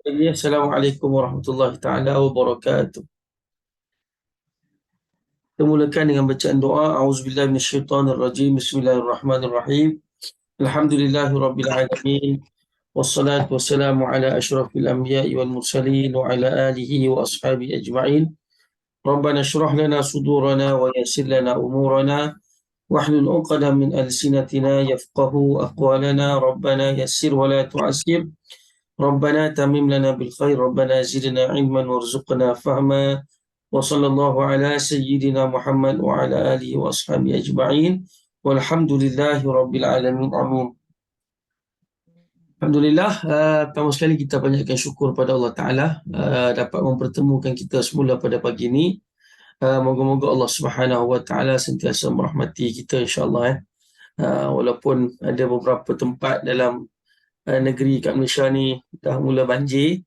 Assalamualaikum warahmatullahi taala wabarakatuh. Kita mulakan dengan bacaan doa. Auzubillahi minasyaitonirrajim. Bismillahirrahmanirrahim. Alhamdulillahirabbil alamin. Wassalatu wassalamu ala asyrafil anbiya'i wal mursalin wa ala alihi wa ashabihi ajma'in. Rabbana shrah lana sudurana wa yassir lana umurana wahlul 'uqdatam min alsinatina yafqahu aqwalana. Rabbana yassir wa la tu'assir. ربنا تمم لنا بالخير ربنا زدنا علما وارزقنا فهما وصلى الله على سيدنا محمد وعلى آله وأصحابه أجمعين والحمد لله رب العالمين آمين. Alhamdulillah, pertama sekali kita banyakkan syukur pada Allah Ta'ala dapat mempertemukan kita semula pada pagi ini. Moga-moga Allah Subhanahu Wa Ta'ala sentiasa merahmati kita insyaAllah. Walaupun ada beberapa tempat dalam negeri kat Malaysia ni dah mula banjir,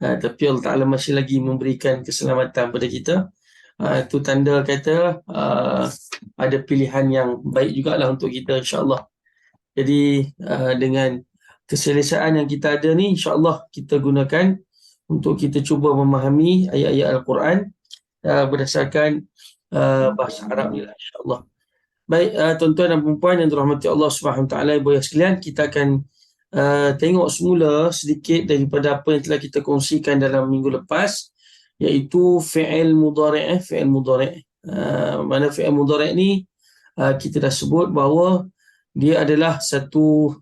tapi Allah Ta'ala masih lagi memberikan keselamatan pada kita. Itu tanda kata ada pilihan yang baik jugalah untuk kita insyaAllah. Jadi dengan keselesaan yang kita ada ni, insyaAllah kita gunakan untuk kita cuba memahami ayat-ayat Al-Quran berdasarkan bahasa Arab ni lah insyaAllah. Baik, tuan-tuan dan puan yang dirahmati Allah Subhanahu Wa Ta'ala, ibu ayah sekalian, kita akan tengok semula sedikit daripada apa yang telah kita kongsikan dalam minggu lepas, iaitu fi'il mudhari'. Fi'il mudhari', mana fi'il mudhari' ni kita dah sebut bahawa dia adalah satu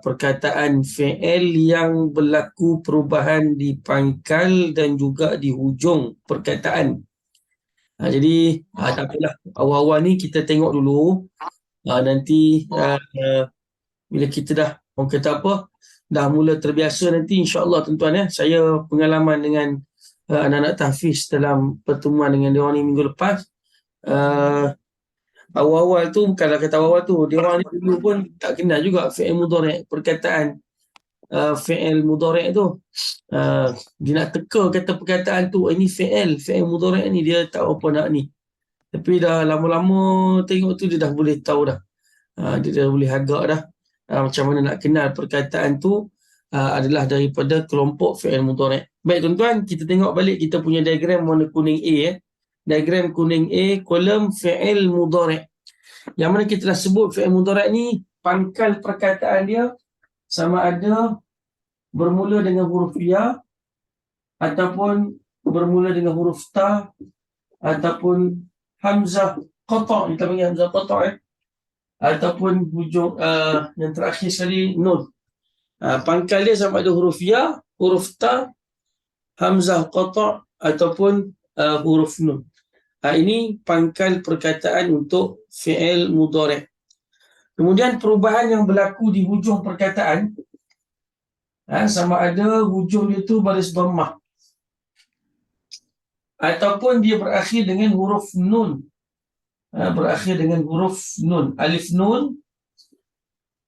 perkataan fi'il yang berlaku perubahan di pangkal dan juga di hujung perkataan. Jadi tak apalah, awal-awal ni kita tengok dulu, nanti bila kita dah, orang kata apa, dah mula terbiasa nanti insyaAllah tuan-tuan saya pengalaman dengan anak-anak tahfiz dalam pertemuan dengan dia orang ni minggu lepas, awal-awal tu, bukanlah kata awal tu, dia orang ni dulu pun tak kenal juga fi'il mudhari', perkataan fi'il mudhari' tu. Dia nak teka kata perkataan tu, ini fi'il mudhari' ni, dia tak apa nak ni. Tapi dah lama-lama tengok tu, dia dah boleh tahu dah. Dia dah boleh agak dah macam mana nak kenal perkataan tu adalah daripada kelompok fi'il mudhari'. Baik tuan-tuan, kita tengok balik kita punya diagram warna kuning A. Diagram kuning A, kolom fi'il mudhari'. Yang mana kita dah sebut fi'il mudhari' ni, pangkal perkataan dia sama ada bermula dengan huruf ya, ataupun bermula dengan huruf ta, ataupun hamzah qata', kita panggil hamzah qata', ataupun hujung yang terakhir sekali nun. Pangkal dia sama ada huruf ya, huruf ta, hamzah qata' ataupun huruf nun. Ini pangkal perkataan untuk fi'il mudhari'. Kemudian perubahan yang berlaku di hujung perkataan, sama ada hujung dia tu baris dhammah ataupun dia berakhir dengan huruf nun. Berakhir dengan huruf nun, alif nun.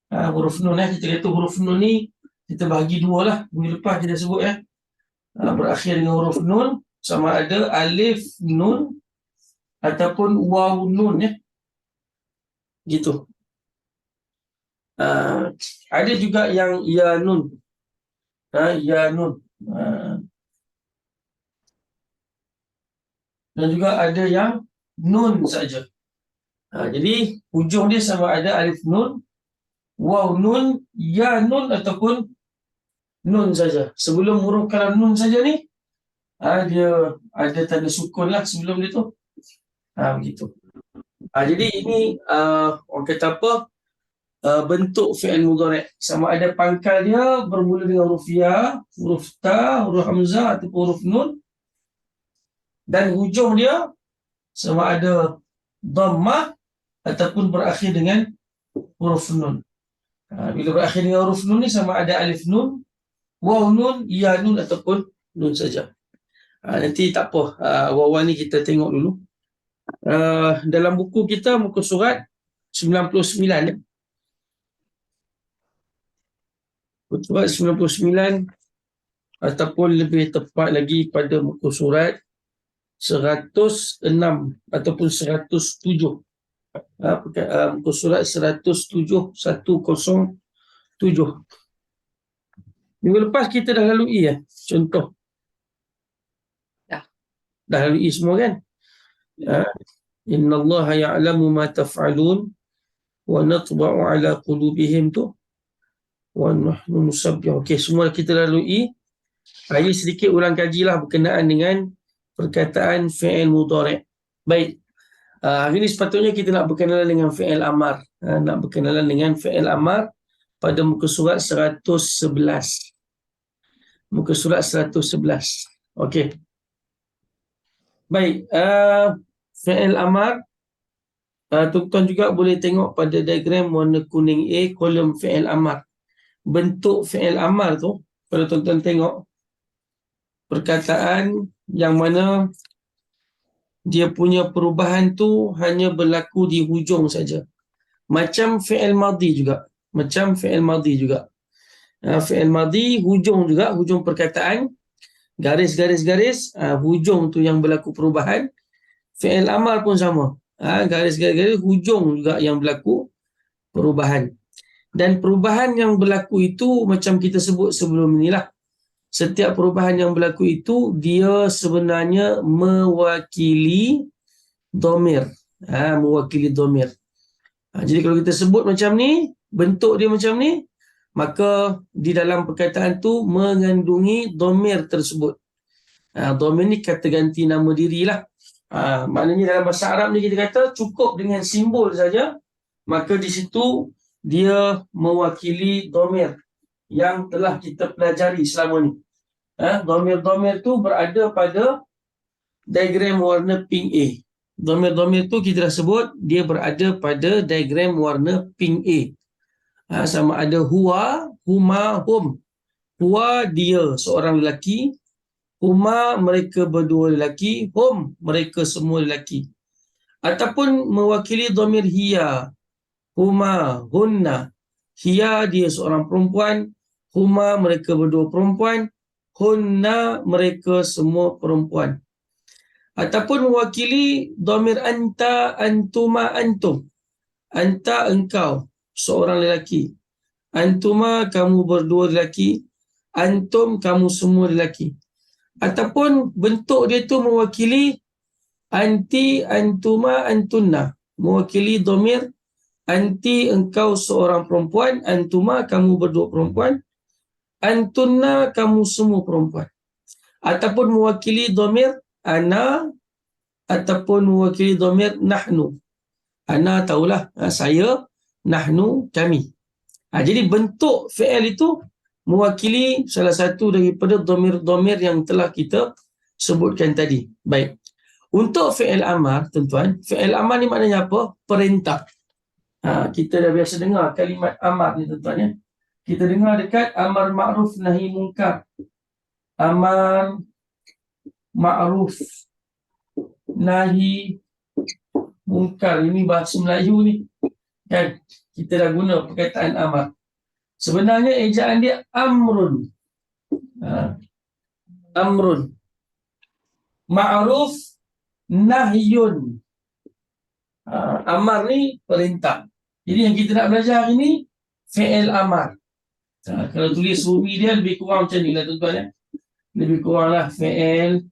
Huruf nun, kita kata huruf nun ni kita bahagi dua lah, minggu lepas kita sebut berakhir dengan huruf nun, sama ada alif nun ataupun waw nun gitu. Ada juga yang ya nun, ya nun, dan juga ada yang nun saja. Jadi hujung dia sama ada alif nun, waw nun, ya nun ataupun nun saja. Sebelum huruf kalam nun saja ni, dia ada tanda sukun lah sebelum dia tu. Begitu. Jadi ini orang kata apa, bentuk fi'il mudhari'. Sama ada pangkal dia bermula dengan huruf ya, huruf ta, huruf hamzah ataupun huruf nun, dan hujung dia sama ada dhammah ataupun berakhir dengan huruf nun. Bila berakhir dengan huruf nun ni sama ada alif nun, waw nun, ya nun ataupun nun saja. Nanti tak apa, awal-awal ni kita tengok dulu. Dalam buku kita, muka surat 99, muka surat 99, ataupun lebih tepat lagi pada muka surat 106 ataupun 107. Muka surat 107, 107. Minggu lepas kita dah lalui ya. Contoh. Dah lalui semua kan? Innallaha ya'lamu ma taf'alun wa natba'u ala qulubihim tu wa nahnu nusabbihu. Okey, semua kita lalui. Ini sedikit ulang kajilah berkenaan dengan perkataan fi'il mudhari'. Baik. Hari ini sepatutnya kita nak berkenalan dengan fi'il amar. Nak berkenalan dengan fi'il amar pada muka surat 111. Muka surat 111. Okey. Baik. Fi'il amar. Tuan-tuan juga boleh tengok pada diagram warna kuning A, kolom fi'il amar. Bentuk fi'il amar tu, kalau tuan-tuan tengok, perkataan yang mana dia punya perubahan tu hanya berlaku di hujung saja. Macam fi'il madhi juga. Fi'il madhi, hujung juga, hujung perkataan, garis-garis-garis, hujung tu yang berlaku perubahan. Fi'il amar pun sama. Garis-garis, hujung juga yang berlaku perubahan. Dan perubahan yang berlaku itu macam kita sebut sebelum inilah. Setiap perubahan yang berlaku itu dia sebenarnya mewakili dhamir. Mewakili dhamir. Jadi kalau kita sebut macam ni, bentuk dia macam ni, maka di dalam perkataan tu mengandungi dhamir tersebut. Dhamir ni kata ganti nama dirilah. Maknanya dalam bahasa Arab ni kita kata cukup dengan simbol saja, maka di situ dia mewakili dhamir yang telah kita pelajari selama ni. Dhamir-dhamir tu berada pada diagram warna pink A. Dhamir-dhamir tu kita dah sebut dia berada pada diagram warna pink A. Sama ada huwa, huma, hum. Huwa dia seorang lelaki, huma mereka berdua lelaki, hum mereka semua lelaki. Ataupun mewakili dhamir hiya, huma, hunna. Hiya dia seorang perempuan, huma mereka berdua perempuan, hunna mereka semua perempuan. Ataupun mewakili dhamir anta, antuma, antum. Anta engkau seorang lelaki, antuma kamu berdua lelaki, antum kamu semua lelaki. Ataupun bentuk dia tu mewakili anti, antuma, antunna, mewakili dhamir anti engkau seorang perempuan, antuma kamu berdua perempuan, antunna kamu semua perempuan. Ataupun mewakili dhamir ana, ataupun mewakili dhamir nahnu. Ana tahulah, saya, nahnu kami. Jadi bentuk fi'il itu mewakili salah satu daripada dhamir-dhamir yang telah kita sebutkan tadi. Baik. Untuk fi'il amar, tuan-tuan, fi'il amar ni maknanya apa? Perintah. Kita dah biasa dengar kalimat amar ni, tuan-tuan ya. Kita dengar dekat amar ma'ruf nahi munkar. Amar ma'ruf nahi munkar. Ini bahasa Melayu ni. Kan? Kita dah guna perkataan amar. Sebenarnya ejaan dia amrun. Amrun. Ma'ruf nahyun. Amar ni perintah. Jadi yang kita nak belajar hari ni fi'il amar. Kalau tulis bumi dia lebih kurang macam ni lah, tuan-tuan ya. Lebih kurang lah fi'il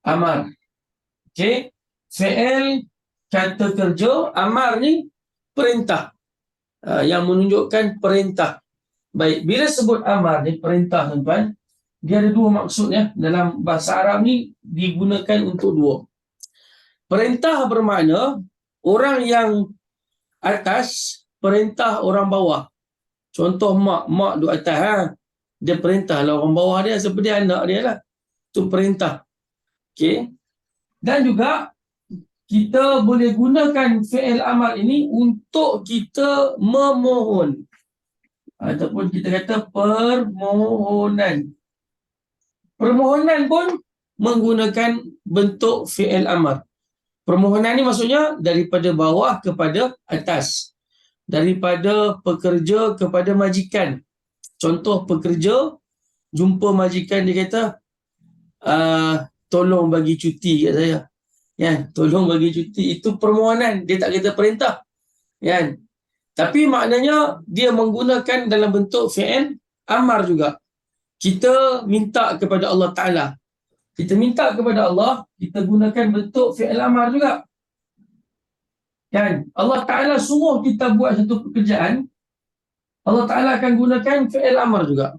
amar. Okey. Fi'il kata kerja, amar ni perintah. Yang menunjukkan perintah. Baik, bila sebut amar ni perintah, tuan-tuan, dia ada dua maksud ya. Dalam bahasa Arab ni digunakan untuk dua. Perintah bermakna orang yang atas perintah orang bawah. Contoh mak duduk atas dia perintah lah orang bawah dia, seperti anak dia lah. Itu perintah. Okey. Dan juga kita boleh gunakan fi'il amal ini untuk kita memohon. Ataupun kita kata permohonan. Permohonan pun menggunakan bentuk fi'il amar. Permohonan ni maksudnya daripada bawah kepada atas. Daripada pekerja kepada majikan. Contoh pekerja jumpa majikan, dia kata tolong bagi cuti kat saya. Kan? Tolong bagi cuti. Itu permohonan. Dia tak kata perintah. Kan? Tapi maknanya dia menggunakan dalam bentuk fi'il amar juga. Kita minta kepada Allah Ta'ala. Kita minta kepada Allah, kita gunakan bentuk fi'il amar juga. Kan? Allah Ta'ala suruh kita buat satu pekerjaan, Allah Ta'ala akan gunakan fi'il amar juga.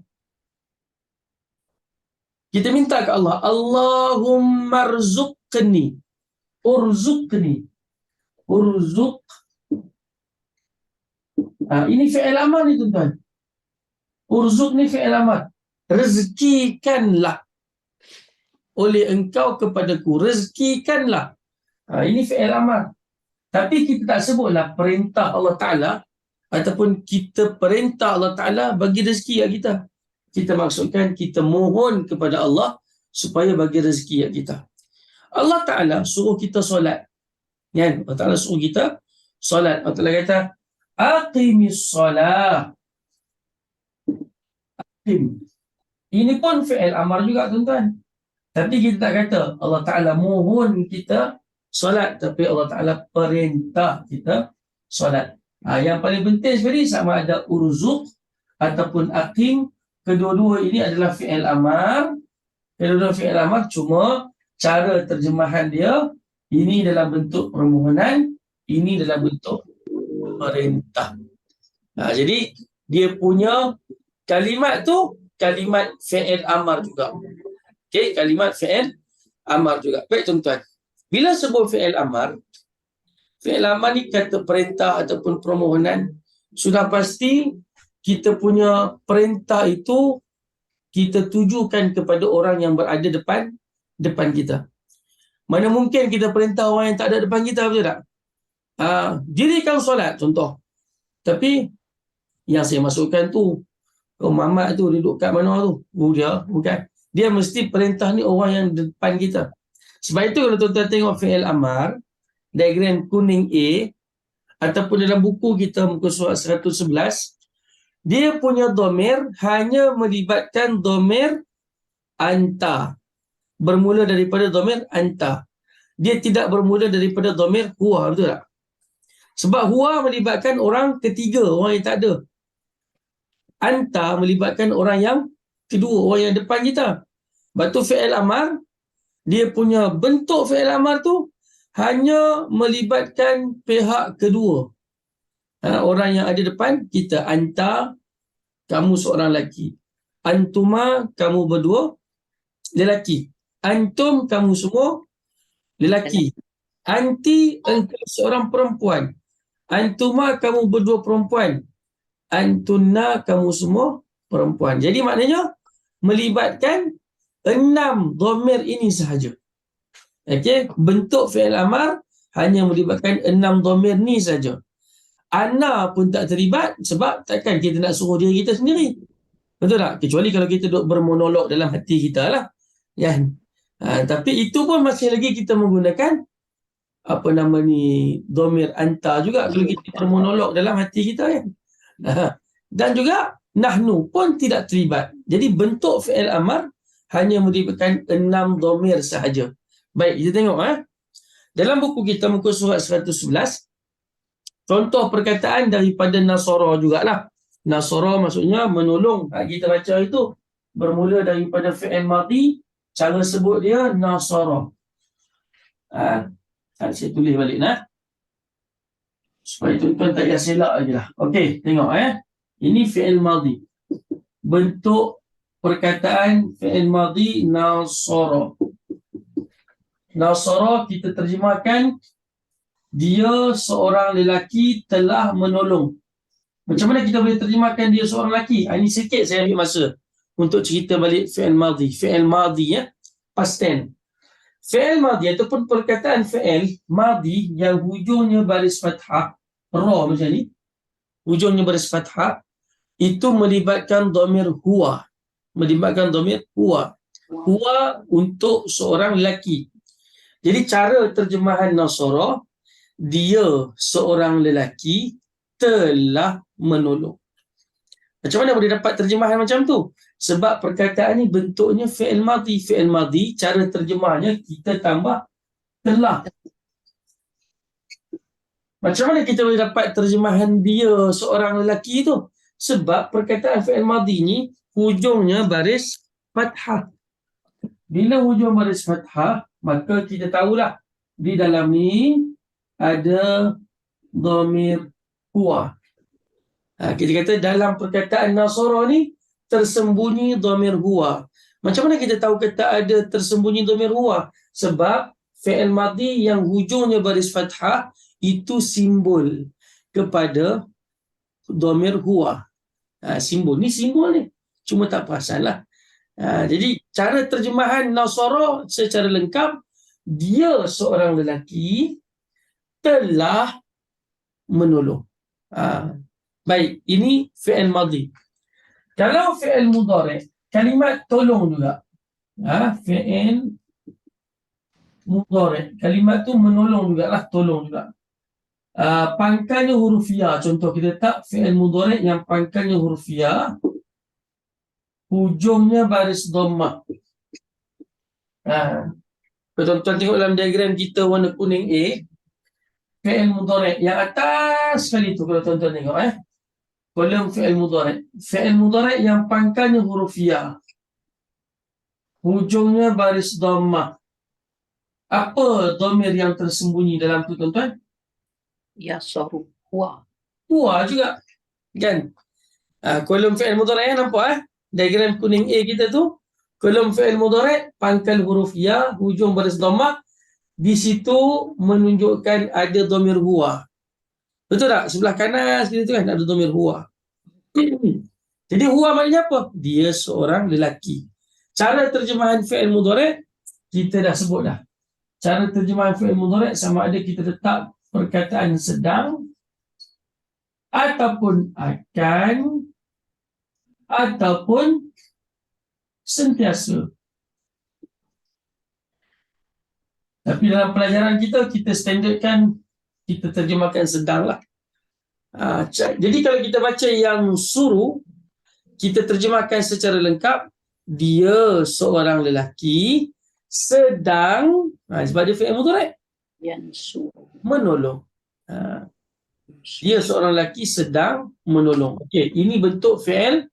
Kita minta ke Allah, Allahumma rzuqni. Urzuqni. Urzuq. Ini fi'il amar ni tuan-tuan. Urzuq ni fi'il amar. Rezekikanlah oleh engkau kepadaku. Rezekikanlah. Ini fi'il amar. Tapi kita tak sebutlah perintah Allah Ta'ala ataupun kita perintah Allah Ta'ala bagi rezeki kat kita. Kita maksudkan kita mohon kepada Allah supaya bagi rezeki kat kita. Allah Ta'ala suruh kita solat. Kan? Allah Ta'ala suruh kita solat. Allah Ta'ala kata, aqimis solat. Aqim. Ini pun fi'il amar juga tuan-tuan. Tapi kita tak kata Allah Ta'ala mohon kita solat, tapi Allah Ta'ala perintah kita solat. Yang paling penting sekali sama ada urzuq ataupun aqim. Kedua-dua ini adalah fi'il amar. Kedua-dua fi'il amar, cuma cara terjemahan dia, ini dalam bentuk permohonan, ini dalam bentuk perintah. Jadi dia punya kalimat tu kalimat fi'il amar juga. Okey, kalimat fi'il amar juga. Baik tuan-tuan. Bila sebut fi'il amar ni kata perintah ataupun permohonan, sudah pasti kita punya perintah itu kita tujukan kepada orang yang berada depan kita. Mana mungkin kita perintah orang yang tak ada depan kita, betul tak? Dirikan solat contoh. Tapi yang saya masukkan tu, Mamat tu duduk kat mana tu? Dia bukan. Dia mesti perintah ni orang yang depan kita. Sebab itu kalau tuan-tuan tengok fi'il amar, diagram kuning A, ataupun dalam buku kita muka surat 111, dia punya domir hanya melibatkan domir anta. Bermula daripada domir anta. Dia tidak bermula daripada domir huwa, betul tak? Sebab huwa melibatkan orang ketiga, orang yang tak ada. Anta melibatkan orang yang kedua, orang yang depan kita. Batu fi'il amar, dia punya bentuk fi'il amar tu hanya melibatkan pihak kedua. Orang yang ada depan kita. Anta, kamu seorang lelaki. Antuma, kamu berdua lelaki. Antum, kamu semua lelaki. Anti, engkau seorang perempuan. Antuma, kamu berdua perempuan. Antunna, kamu semua perempuan. Jadi maknanya melibatkan 6 dhamir ini sahaja. Okey, bentuk fi'il amar hanya melibatkan 6 dhamir ni saja. Ana pun tak terlibat sebab takkan kita nak suruh diri kita sendiri. Betul tak? Kecuali kalau kita duduk bermonolog dalam hati kita lah. Kan? Tapi itu pun masih lagi kita menggunakan apa nama ni, dhamir anta juga kalau kita bermonolog dalam hati kita kan. Dan juga nahnu pun tidak terlibat. Jadi bentuk fi'il amar hanya melibatkan 6 dhamir sahaja. Baik, kita tengok dalam buku kita muka surat 111, contoh perkataan daripada Nasara jugalah. Nasara maksudnya menolong. Kita baca itu bermula daripada fi'il madhi, cara sebut dia Nasara. Saya tulis balik supaya tuan-tuan tak payah selak aje lah. Okey, tengok ini fi'il madhi. Bentuk perkataan fi'il madhi Nasara. Nasara kita terjemahkan dia seorang lelaki telah menolong. Macam mana kita boleh terjemahkan dia seorang lelaki? Ini sikit saya ambil masa untuk cerita balik fi'il madhi. Fi'il madhi past tense. Fi'il madhi ataupun perkataan fi'il madhi yang hujungnya baris fathah, ra macam ni, hujungnya baris fathah, itu melibatkan dhamir huwa. Melibatkan dhamir huwa. Huwa untuk seorang lelaki. Jadi cara terjemahan Nasara, dia seorang lelaki telah menolong. Macam mana boleh dapat terjemahan macam tu? Sebab perkataan ni bentuknya fi'il madhi. Fi'il madhi, cara terjemahnya kita tambah telah. Macam mana kita boleh dapat terjemahan dia seorang lelaki tu? Sebab perkataan fi'il madhi ni hujungnya baris fathah. Bila hujung baris fathah, maka kita tahulah di dalam ni ada dhamir huwa. Kita kata dalam perkataan Nasara ni tersembunyi dhamir huwa. Macam mana kita tahu kata ada tersembunyi dhamir huwa? Sebab fi'il madhi yang hujungnya baris fathah itu simbol kepada dhamir huwa. Simbol ni cuma tak perasan lah. Jadi cara terjemahan Nasara secara lengkap, dia seorang lelaki telah menolong. Baik, ini fi'il madhi. Kalau fi'il mudhari', kalimat tolong juga. Fi'il mudhari', kalimat tu menolong jugalah, tolong juga. Pangkalnya huruf ya. Contoh kita letak fi'il mudhari' yang pangkalnya huruf ya, hujungnya baris dhammah. Tuan-tuan tengok dalam diagram kita warna kuning A, fi'il mudhari' yang atas sekali tu, kalau tuan-tuan tengok kolom fi'il mudhari'. Fi'il mudhari' yang pangkalnya huruf ya, hujungnya baris dhammah. Apa dhamir yang tersembunyi dalam tu, tuan-tuan? Ya, saru. Huwa. Huwa juga. Kan? Kolom fi'il mudhari' nampak diagram kuning A kita tu, kolom fi'il mudhari', pangkal huruf ya, hujung baris dhammah. Di situ menunjukkan ada dhamir huwa. Betul tak? Sebelah kanan sekali tu kan ada dhamir huwa. Jadi huwa maknanya apa? Dia seorang lelaki. Cara terjemahan fi'il mudhari' kita dah sebut dah. Cara terjemahan fi'il mudhari' sama ada kita letak perkataan sedang ataupun akan ataupun sentiasa. Tapi dalam pelajaran kita standardkan, kita terjemahkan sedang lah. Jadi kalau kita baca yang suruh, kita terjemahkan secara lengkap, dia seorang lelaki sedang, sebab dia fi'il mudhari', Yang suruh. menolong. Dia seorang lelaki sedang menolong. Okey, ini bentuk fi'il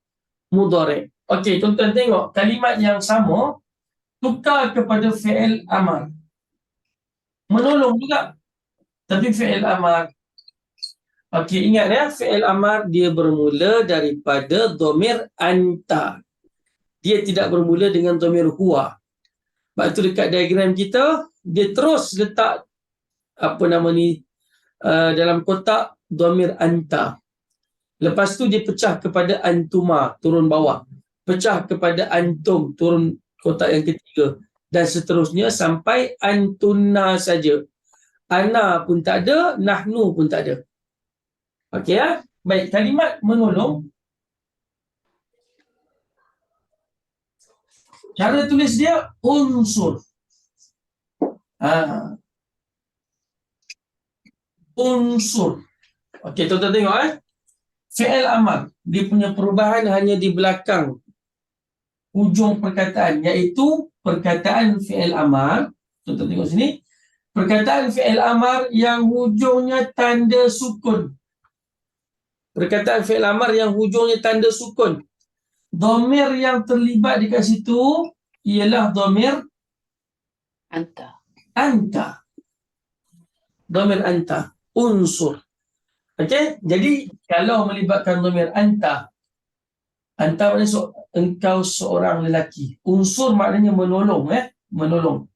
mudhari'. Okey, tuan-tuan tengok kalimat yang sama tukar kepada fi'il amar. Menolong juga, tapi fi'il amar. Okey, ingat fi'il amar dia bermula daripada dhamir anta. Dia tidak bermula dengan dhamir huwa. Sebab tu dekat diagram kita, dia terus letak dalam kotak dhamir anta. Lepas tu dia pecah kepada antuma, turun bawah. Pecah kepada antum, turun kotak yang ketiga. Dan seterusnya sampai antunna saja. Ana pun tak ada, nahnu pun tak ada. Okey Baik, kalimat menolong. Cara tulis dia unsur. Unsur. Okey, tuan-tuan tengok fi'il amar, dia punya perubahan hanya di belakang hujung perkataan, iaitu perkataan fi'il amar. Tuan-tuan tengok sini. Perkataan fi'il amar yang hujungnya tanda sukun. Perkataan fi'il amar yang hujungnya tanda sukun. Dhamir yang terlibat dekat situ ialah dhamir Anta. anta. Dhamir anta. Unsur. Okey? Jadi, kalau melibatkan dhamir anta, anta maknanya engkau seorang lelaki. Unsur maknanya menolong. Menolong.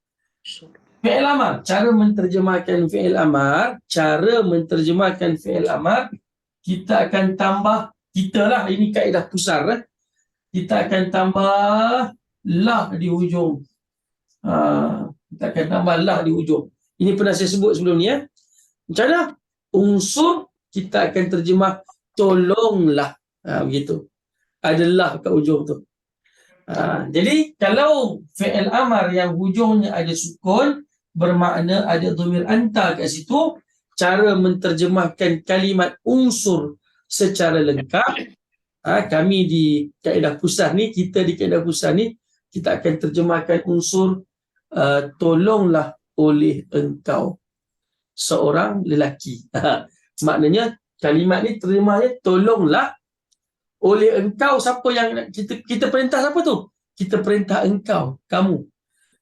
Fi'il amar. Cara menterjemahkan fi'il amar. Kita akan tambah, ini kaedah pusar. Kita akan tambah lah di hujung. Ini pernah saya sebut sebelum ni. Macam mana? Unsur, kita akan terjemah tolonglah. Begitu. Adalah kat hujung tu. Jadi, kalau fi'il amar yang hujungnya ada sukun, bermakna ada dhamir anta kat situ, cara menterjemahkan kalimat unsur secara lengkap, kami di kaedah pusat ni, kita akan terjemahkan unsur tolonglah oleh engkau seorang lelaki. Maknanya kalimat ni terjemahnya tolonglah Oleh engkau, siapa yang kita perintah siapa tu? Kita perintah engkau, kamu.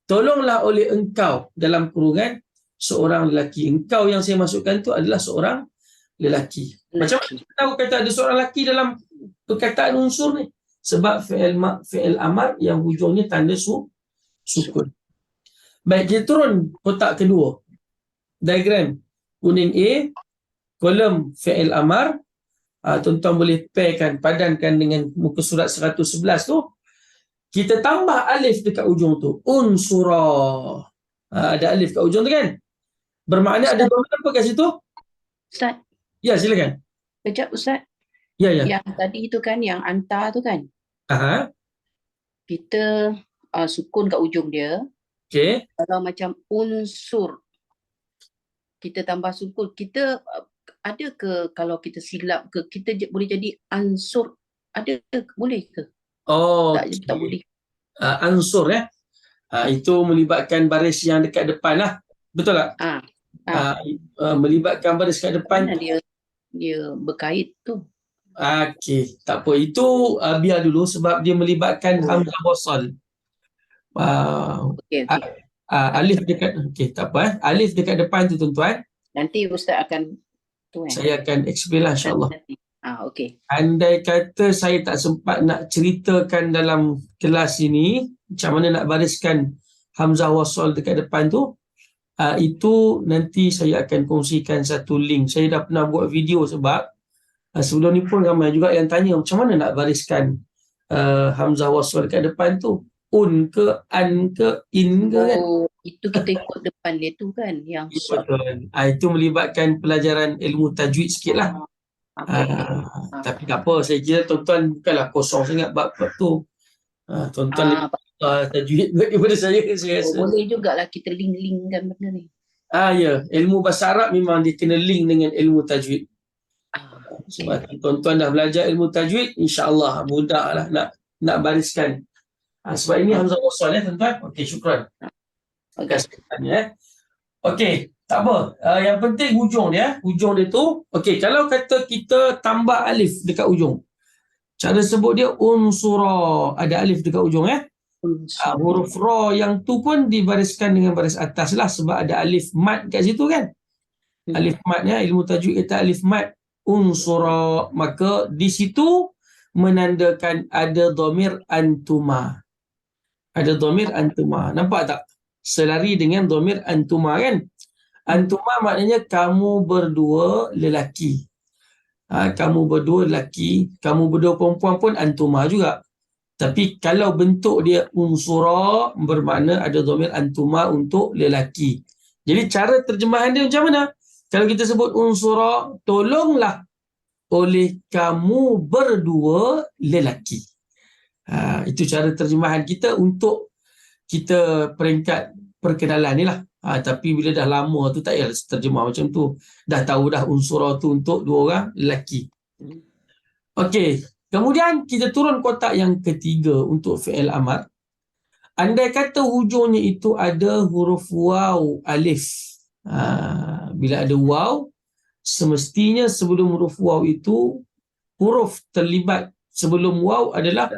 Tolonglah oleh engkau dalam kurungan seorang lelaki. Engkau yang saya masukkan tu adalah seorang lelaki. Macam mana kita tahu kata ada seorang lelaki dalam perkataan unsur ni? Sebab fi'il amar yang hujungnya tanda sukun. Baik, kita turun kotak kedua. Diagram kuning A, kolom fi'il amar. Tuan-tuan boleh pairkan, padankan dengan muka surat 111 tu. Kita tambah alif dekat ujung tu. Unsura. Ada alif kat ujung tu kan? Bermakna ada dhamir apa kat situ? Ustaz, Ya, silakan. kejap Ustaz. Ya. Yang tadi tu kan, yang anta tu kan, Aha. kita sukun kat ujung dia. Okey. Kalau macam unsur, kita tambah sukun, kita ada ke kalau kita silap ke, kita boleh jadi ansur? Ada ke? Boleh ke? Oh, Tak boleh. ansur ya. Itu melibatkan baris yang dekat depan lah. Betul tak? Melibatkan baris kat depan. Mana dia berkait tu? Okey, tak apa. Itu biar dulu sebab dia melibatkan hamzah wasal. Okey. Alif dekat, okey, tak apa. Alif dekat depan tu tuan-tuan. Nanti Ustaz akan tu Saya akan explain lah insyaAllah. Okey. Andai kata saya tak sempat nak ceritakan dalam kelas ini macam mana nak bariskan hamzah wasal dekat depan tu, itu nanti saya akan kongsikan satu link. Saya dah pernah buat video sebab sebelum ni pun ramai juga yang tanya macam mana nak bariskan hamzah wasal dekat depan tu. Un ke, an ke, in ke kan? Itu kita ikut depan dia tu kan, yang Betul. Itu melibatkan pelajaran ilmu tajwid sikit lah. Tapi tak apa, saya kira tuan-tuan bukanlah kosong sangat bab tu. Tuan-tuan tajwid daripada saya rasa. Boleh jugalah kita link-linkkan benda ni. Ya, ilmu bahasa Arab memang dia kena link dengan ilmu tajwid. Sebab tuan-tuan dah belajar ilmu tajwid, insya-Allah mudahlah nak bariskan. Sebab ini hamzah wasal tuan-tuan. Okey, syukran. Terima kasih. Okey, tak apa. Yang penting hujung dia tu. Okey, kalau kata kita tambah alif dekat ujung, cara sebut dia unsura. Ada alif dekat ujung huruf ra yang tu pun dibariskan dengan baris atas lah sebab ada alif mat kat situ kan. Alif mat ilmu tajwid kata alif mat unsura, maka di situ menandakan ada dhamir antuma. Ada dhamir antuma. Nampak tak? Selari dengan dhamir antuma kan? Antuma maknanya kamu berdua lelaki. Kamu berdua lelaki, kamu berdua perempuan pun antuma juga. Tapi kalau bentuk dia unsura, bermakna ada dhamir antuma untuk lelaki. Jadi cara terjemahan dia macam mana? Kalau kita sebut unsura, tolonglah oleh kamu berdua lelaki. Itu cara terjemahan kita untuk kita peringkat perkenalan ni lah. Tapi bila dah lama tu tak payah terjemah macam tu. Dah tahu dah unsura tu untuk dua orang lelaki. Okey. Kemudian kita turun kotak yang ketiga untuk fi'il amar. Andai kata hujungnya itu ada huruf waw, alif. Bila ada waw, semestinya sebelum huruf waw itu, huruf terlibat sebelum waw adalah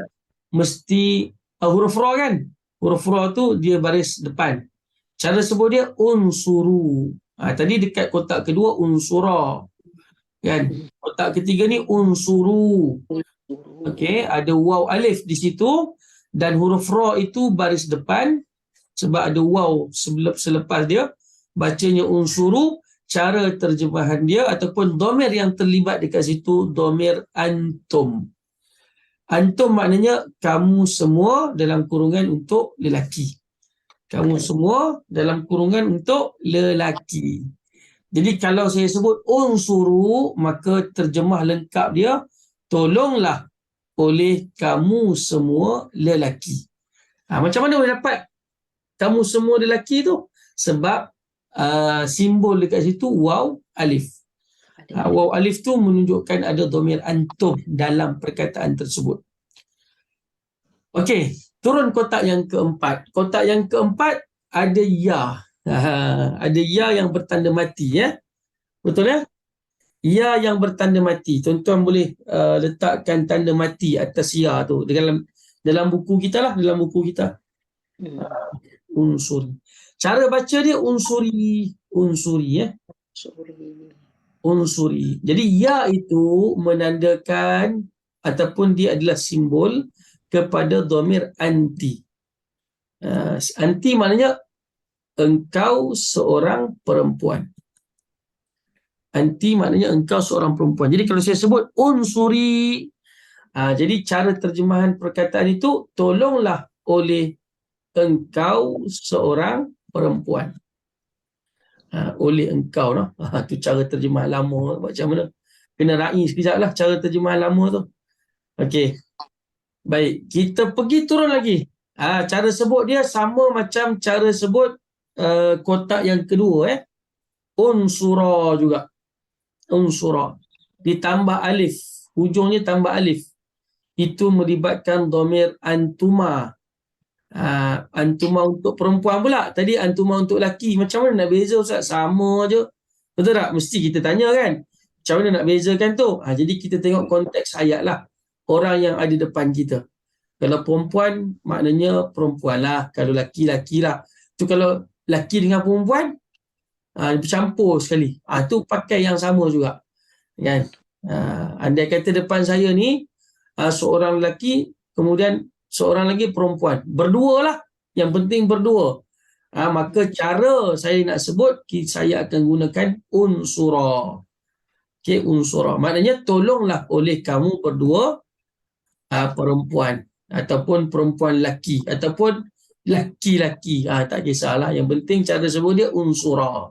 mesti huruf ra kan? Huruf ra tu dia baris depan. Cara sebut dia unsuru. Tadi dekat kotak kedua unsura. Kan? Kotak ketiga ni unsuru. Okey, ada waw alif di situ dan huruf ra itu baris depan sebab ada waw selepas dia, bacanya unsuru. Cara terjemahan dia ataupun dhamir yang terlibat dekat situ dhamir antum. Antum maknanya kamu semua dalam kurungan untuk lelaki. Kamu semua dalam kurungan untuk lelaki. Jadi kalau saya sebut unsuru, maka terjemah lengkap dia tolonglah oleh kamu semua lelaki. Macam mana boleh dapat kamu semua lelaki tu? Sebab simbol dekat situ waw alif. Waw alif tu menunjukkan ada dhamir antum dalam perkataan tersebut. Okey, turun kotak yang keempat. Kotak yang keempat ada ya. Ada ya yang bertanda mati Betul ya? Ya yang bertanda mati. Tuan-tuan boleh letakkan tanda mati atas ya tu. Dalam buku kita lah, dalam buku kita. Hmm. Unsuri. Cara baca dia unsuri. Unsuri ya. Sorry. Unsuri. Jadi ya itu menandakan ataupun dia adalah simbol kepada dhamir anti. Anti maknanya engkau seorang perempuan. Anti maknanya engkau seorang perempuan. Jadi kalau saya sebut unsuri, jadi cara terjemahan perkataan itu, tolonglah oleh engkau seorang perempuan. Oleh engkau lah. Itu cara terjemahan lama. Macam mana? Kena raih sekejap lah cara terjemahan lama tu. Okey. Baik. Kita pergi turun lagi. Cara sebut dia sama macam cara sebut kotak yang kedua. Unsura juga. Unsura. Ditambah alif. Hujungnya tambah alif. Itu melibatkan dhamir antuma. Antuma untuk perempuan pula. Tadi antuma untuk lelaki. Macam mana nak beza Ustaz? Sama je. Betul tak? Mesti kita tanya kan. Macam mana nak bezakan tu? Jadi kita tengok konteks ayat lah. Orang yang ada depan kita. Kalau perempuan, maknanya perempuan lah. Kalau lelaki lah. Tu kalau lelaki dengan perempuan, bercampur sekali. Tu pakai yang sama juga. Kan? Andai kata depan saya ni, seorang lelaki, kemudian seorang lagi perempuan. Berdua lah. Yang penting berdua. Maka cara saya nak sebut, saya akan gunakan unsura. Okay, unsura. Maknanya tolonglah oleh kamu berdua perempuan. Ataupun perempuan lelaki. Ataupun lelaki-lelaki. Tak kisahlah. Yang penting cara sebut dia unsura.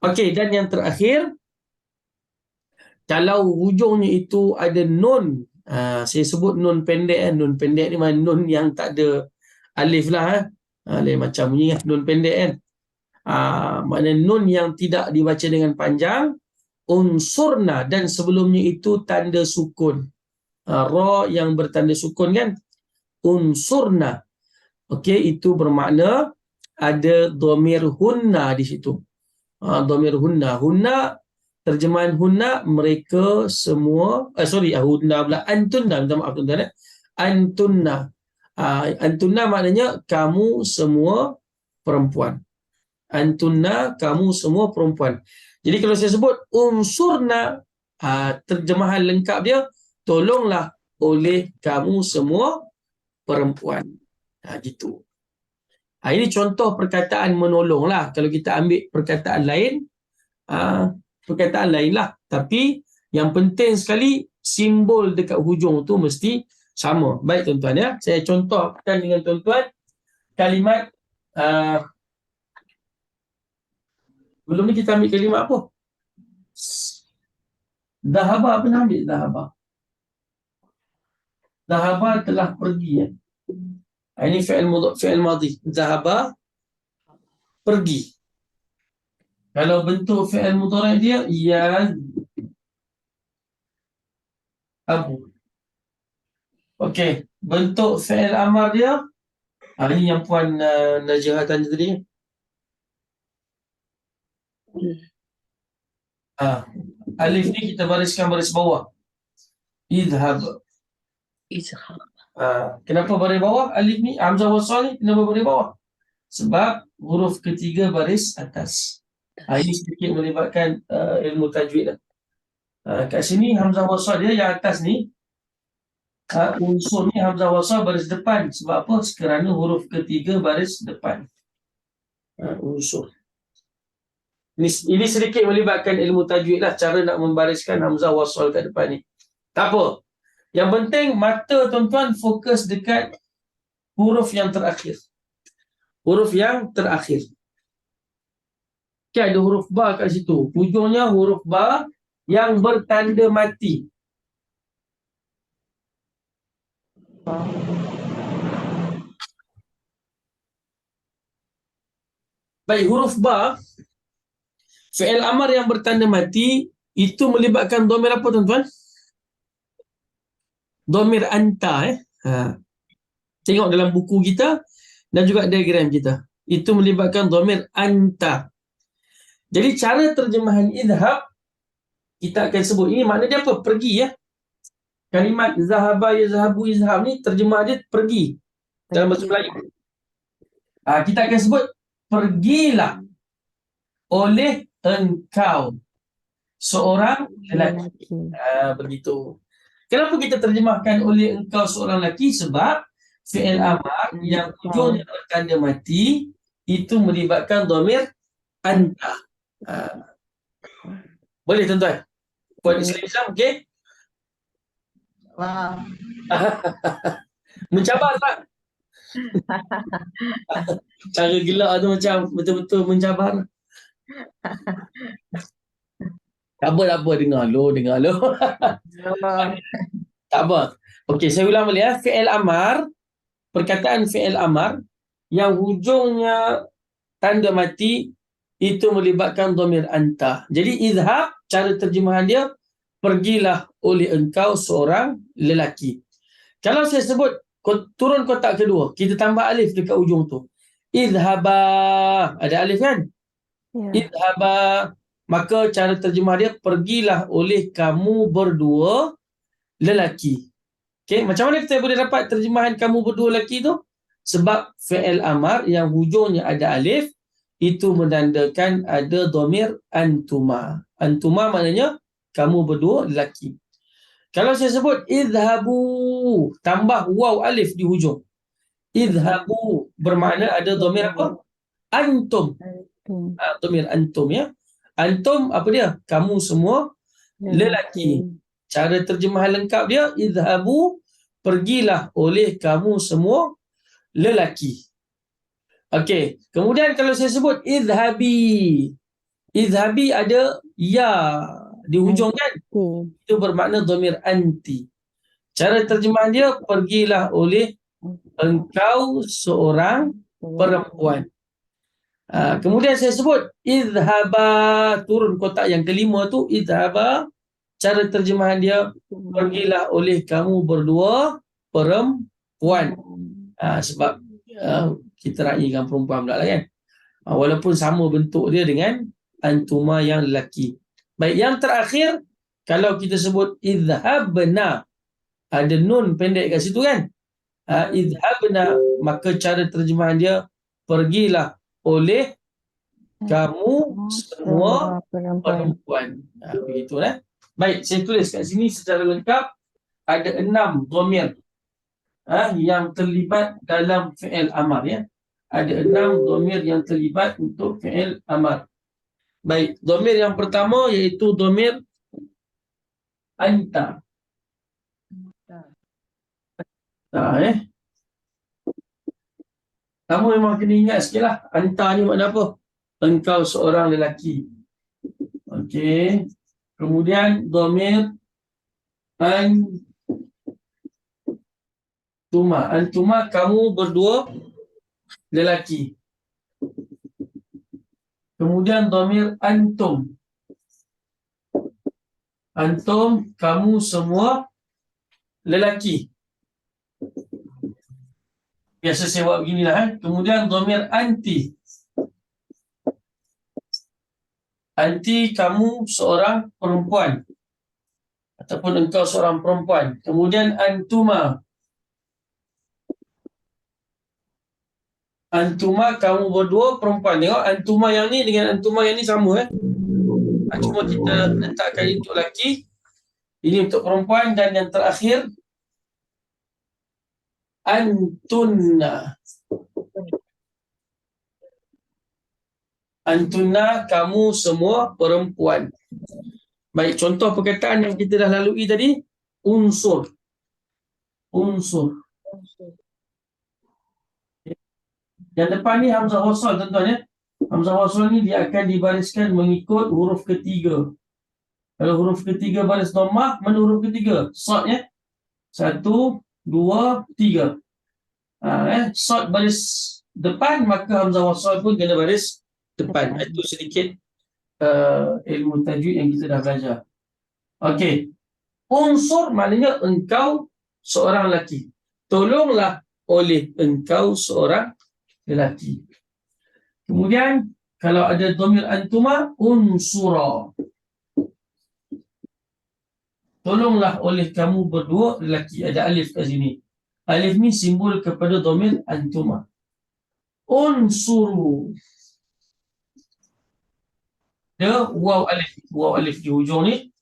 Okey, dan yang terakhir, kalau hujungnya itu ada nun, saya sebut nun pendek. Nun pendek ni mana nun yang tak ada alif lah. Lain macam ni nun pendek kan. Maknanya nun yang tidak dibaca dengan panjang. Unsurna, dan sebelumnya itu tanda sukun. Ra yang bertanda sukun kan. Unsurna. Okey, itu bermakna ada dhamir hunna di situ. Dhamir hunna. Hunna, terjemahan hunna, mereka semua, hunna pula, antunna, minta maaf tuan-tuan. Antunna. Antunna maknanya kamu semua perempuan. Antunna, kamu semua perempuan. Jadi kalau saya sebut unsurna, terjemahan lengkap dia, tolonglah oleh kamu semua perempuan. Gitu. Ini contoh perkataan menolong lah. Kalau kita ambil perkataan lain, lah. Tapi yang penting sekali, simbol dekat hujung tu mesti sama. Baik tuan-tuan ya. Saya contohkan dengan tuan-tuan kalimat, belum ni kita ambil kalimat apa? Dahaba, apa nak ambil dahaba? Dahaba telah pergi ya. Ini fi'il madhi. Dahaba, pergi. Kalau bentuk fi'il mudhari' dia, ya abu. Okey, bentuk fi'il amar dia, ini yang Puan Najah tanya tadi. Alif ni kita bariskan baris bawah. Idhab. Izhar. Kenapa baris bawah? Alif ni, hamzah wasal ni kenapa baris bawah? Sebab huruf ketiga baris atas. Ini sedikit melibatkan ilmu tajwid lah. Kat sini hamzah wasal dia yang atas ni, unsur ni hamzah wasal baris depan. Sebab apa? Kerana huruf ketiga baris depan. Unsur. Ini sedikit melibatkan ilmu tajwid lah, cara nak membariskan hamzah wasal kat depan ni. Tak apa. Yang penting mata tuan-tuan fokus dekat huruf yang terakhir. Huruf yang terakhir. Okay, ada huruf ba kat situ. Hujungnya huruf ba yang bertanda mati. Baik, huruf ba, fi'il amar yang bertanda mati, itu melibatkan dhamir apa tuan-tuan? Dhamir anta. Tengok dalam buku kita dan juga diagram kita. Itu melibatkan dhamir anta. Jadi cara terjemahan idhab, kita akan sebut. Ini makna dia apa? Pergi ya. Kalimat zahaba yazhabu izhab ni terjemah dia pergi dalam bahasa Melayu. Kita akan sebut pergilah oleh engkau seorang lelaki. Begitu. Kenapa kita terjemahkan oleh engkau seorang lelaki? Sebab fi'il amar yang hujungnya bertanda mati itu melibatkan dhamir anta. Boleh tuan-tuan? Puan Islam, okey? Wow. Mencabar tak? Cara gelak tu macam betul-betul mencabar. Tak apa, dengar lo. Tak apa. Okey, saya ulang balik ya. Fi'il amar, perkataan fi'il amar yang hujungnya tanda mati itu melibatkan dhamir anta. Jadi izhab, cara terjemahan dia, pergilah oleh engkau seorang lelaki. Kalau saya sebut turun kotak kedua, kita tambah alif dekat ujung tu. Izhaba, ada alif kan? Izhaba, maka cara terjemah dia, pergilah oleh kamu berdua lelaki. Okay, macam mana kita boleh dapat terjemahan kamu berdua lelaki tu? Sebab fi'il amar yang hujungnya ada alif, itu menandakan ada dhamir antuma. Antuma maknanya kamu berdua lelaki. Kalau saya sebut idhabu, tambah waw alif di hujung. Idhabu bermakna ada dhamir apa? Antum. Dhamir antum ya. Antum apa dia? Kamu semua lelaki. Cara terjemahan lengkap dia, idhabu, pergilah oleh kamu semua lelaki. Okey, kemudian kalau saya sebut idhabi. Idhabi ada ya di hujung kan? Itu bermakna dhamir anti. Cara terjemahan dia, pergilah oleh engkau seorang perempuan. Kemudian saya sebut idhaba, turun kotak yang kelima tu, idhaba. Cara terjemahan dia, pergilah oleh kamu berdua perempuan. Sebab kita raikan perempuan pula lah kan. Walaupun sama bentuk dia dengan antuma yang lelaki. Baik, yang terakhir, kalau kita sebut idhabna, ada nun pendek kat situ kan. Idhabna, maka cara terjemahan dia, pergilah oleh kamu semua perempuan. Begitulah. Baik, saya tulis kat sini secara lengkap. Ada 6 dhamir yang terlibat dalam fi'il amar ya. Ada 6 dhamir yang terlibat untuk fi'il amar. Baik, dhamir yang pertama iaitu dhamir anta. Kamu memang kena ingat sikit lah. Anta ni makna apa? Engkau seorang lelaki. Okey. Kemudian dhamir antuma. Antuma, kamu berdua lelaki. Kemudian dhamir antum. Antum, kamu semua lelaki. Biasa saya buat beginilah. Kemudian dhamir anti. Anti, kamu seorang perempuan. Ataupun engkau seorang perempuan. Kemudian antuma. Antuma, kamu berdua perempuan. Tengok, antuma yang ni dengan antuma yang ni sama cuma kita letakkan ini untuk lelaki, ini untuk perempuan, dan yang terakhir antunna. Antunna, kamu semua perempuan. Baik, contoh perkataan yang kita dah lalui tadi, unsur. Unsur. Yang depan ni hamzah wasal tuan-tuan ya. Hamzah wasal ni dia akan dibariskan mengikut huruf ketiga. Kalau huruf ketiga baris dhammah, mana huruf ketiga? Sad ya. 1, 2, 3. Sad baris depan, maka hamzah wasal pun kena baris depan. Itu sedikit ilmu tajwid yang kita dah belajar. Okey. Unsur maknanya engkau seorang lelaki. Tolonglah oleh engkau seorang lelaki. Kemudian kalau ada dhamir antuma, unsura. tolonglah oleh kamu berdua lelaki. Ada alif kat sini. Alif ni simbol kepada dhamir antuma. Unsuru. Dia waw alif. Waw alif di hujung ni.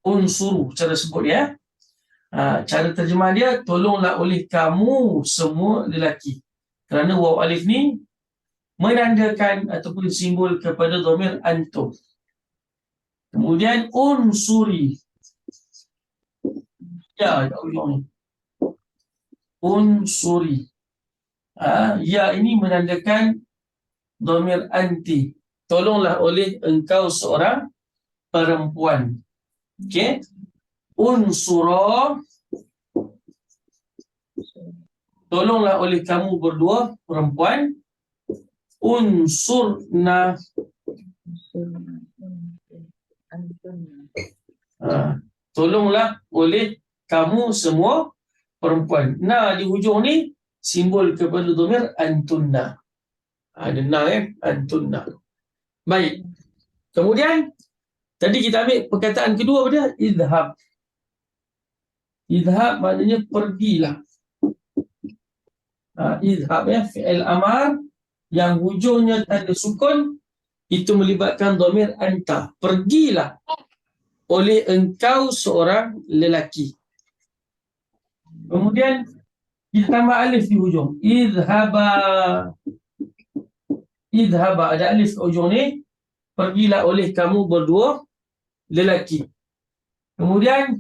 Unsuru. Cara sebut dia. Cara terjemah dia, tolonglah oleh kamu semua lelaki. Kerana waw alif ni menandakan ataupun simbol kepada dhamir antum. Kemudian unsuri. Ya, kat hujung ni. Unsuri. Ya ini menandakan dhamir anti. Tolonglah oleh engkau seorang perempuan. Okey. Unsura. Tolonglah oleh kamu berdua perempuan. Unsurna. Tolonglah oleh kamu semua perempuan. Na di hujung ni simbol kepada dhamir antunna. Ada na antunna. Baik. Kemudian tadi kita ambil perkataan kedua apa dia? Idhab. Idhab maknanya pergilah. Idhab fi'il amar yang hujungnya tanda sukun, itu melibatkan dhamir anta. Pergilah oleh engkau seorang lelaki. Kemudian kita tambah alif di hujung. Idhaba. Idhaba. Ada alif di hujung ni. Pergilah oleh kamu berdua lelaki. Kemudian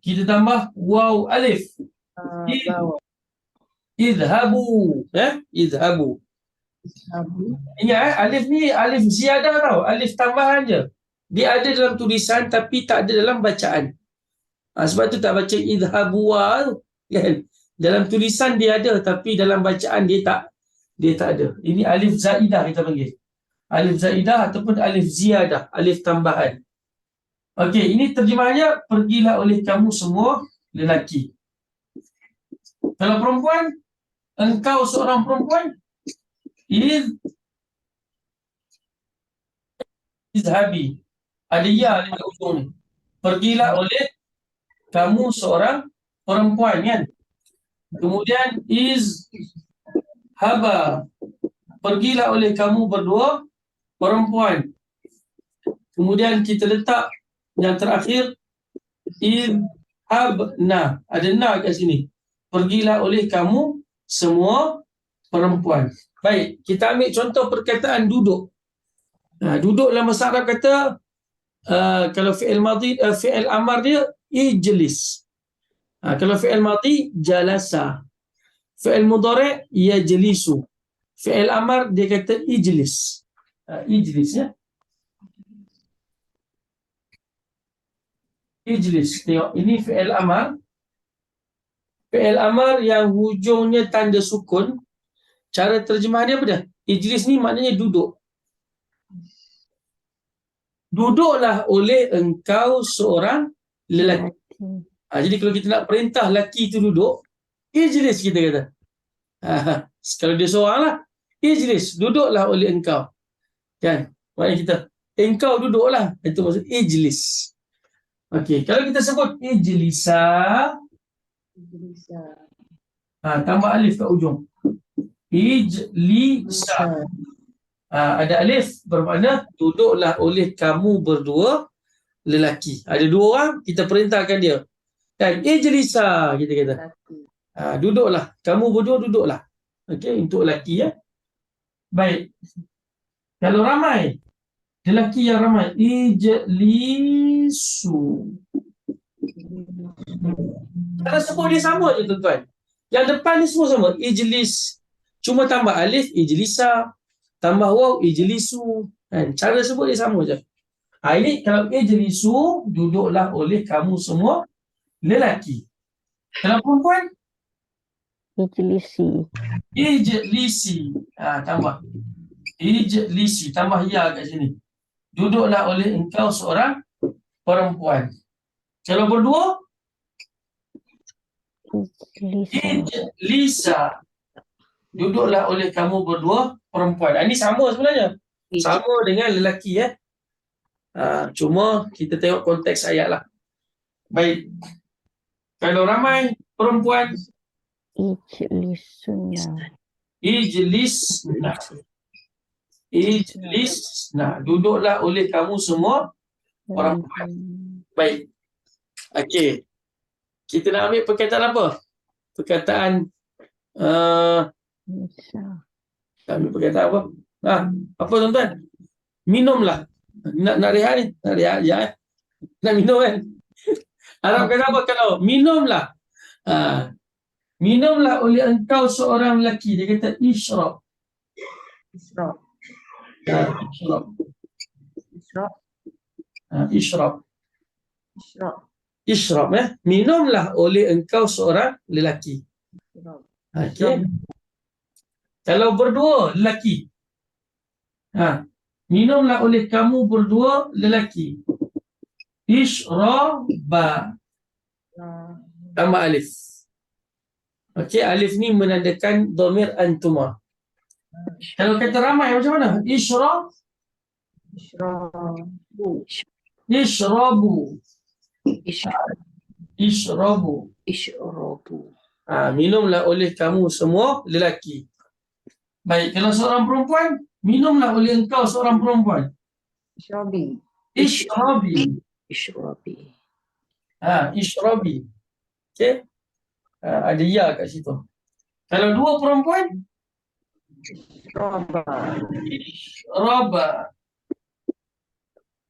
kita tambah waw alif. Idhabu. Idhabu. Ingat alif ni alif ziyadah tau. Alif tambahan je. Dia ada dalam tulisan tapi tak ada dalam bacaan. Sebab tu tak baca idhabuwa tu. Kan? Dalam tulisan dia ada tapi dalam bacaan dia tak ada. Ini alif zaidah kita panggil. Alif zaidah ataupun alif ziyadah, alif tambahan. Okey, ini terjemahannya pergilah oleh kamu semua lelaki. Kalau perempuan, engkau seorang perempuan, izhabi. Ada ya di ujung ni. Pergilah oleh kamu seorang perempuan kan. Kemudian izhaba. Pergilah oleh kamu berdua perempuan. Kemudian kita letak yang terakhir izhabna. Ada na kat sini. Pergilah oleh kamu semua perempuan. Baik, kita ambil contoh perkataan duduk. Duduk dalam bahasa Arab kata kalau fi'il madhi, fi'il amar dia ijlis. Kalau fi'il madhi jalasa. Fi'il mudhari' yajlisu. Fi'il amar dia kata ijlis. Ijlis ya. Ijlis. Tengok ini fi'il amar. Fi'il amar yang hujungnya tanda sukun. Cara terjemah dia apa dia? Ijlis ni maknanya duduk. Duduklah oleh engkau seorang lelaki. Jadi kalau kita nak perintah lelaki itu duduk, ijlis kita kata. Kalau dia seorang lah, ijlis, duduklah oleh engkau. Kan? Maknanya kita, engkau duduklah. Itu maksud ijlis. Okey, kalau kita sebut ijlisa, tambah alif kat ujung. Ijlisa. Ada alif bermakna duduklah oleh kamu berdua lelaki. Ada dua orang, kita perintahkan dia. Dan ijlisa kita kata. Duduklah, kamu berdua duduklah. Okey, untuk lelaki ya. Baik. Kalau ramai, lelaki yang ramai, ijlisu. Cara sebut dia sama je tuan-tuan. Yang depan ni semua sama. Ijlis. Cuma tambah alif, ijlisa. Tambah waw, ijlisu. Cara sebut dia sama je. Ini kalau ijlisu, duduklah oleh kamu semua lelaki. Kalau perempuan, Ijlisi. ijlisi. Tambah. Ijlisi. Tambah ya kat sini. Duduklah oleh engkau seorang perempuan. Kalau berdua, ijlisa. Duduklah oleh kamu berdua perempuan. Ini sama sebenarnya. Sama dengan lelaki ya. Cuma kita tengok konteks ayat lah. Baik. Kalau ramai perempuan, Ijlisuna. ijlisna. Ijlisna. Duduklah oleh kamu semua orang. Baik. Okey. Kita nak ambil perkataan apa? Perkataan Nisa. ambil perkataan apa? Apa tuan-tuan? Minumlah. Nak rehat ni? Nak rehat je Nak minum kan? Arab kata apa kalau minumlah. Minumlah oleh engkau seorang lelaki. Dia kata isyrab. Isyrab. Isyrab. Isyrab. Isyrab. Isyrab. Isyrab minumlah oleh engkau seorang lelaki. Isyrab. Okey. Kalau berdua lelaki. Minumlah oleh kamu berdua lelaki. Isyraba. Tambah alif. Okey, alif ni menandakan dhamir antuma. Kalau kata ramai macam mana? Isyrab. Isyrabu. Isyrabu. Isyrabu. Isyrabu. Minumlah oleh kamu semua lelaki. Baik, kalau seorang perempuan, minumlah oleh engkau seorang perempuan. Isyrabi. Isyrabi. Isyrabi. Isyrabi. Okey. Ada ya kat situ. Kalau dua perempuan, Isyraba. Isyraba.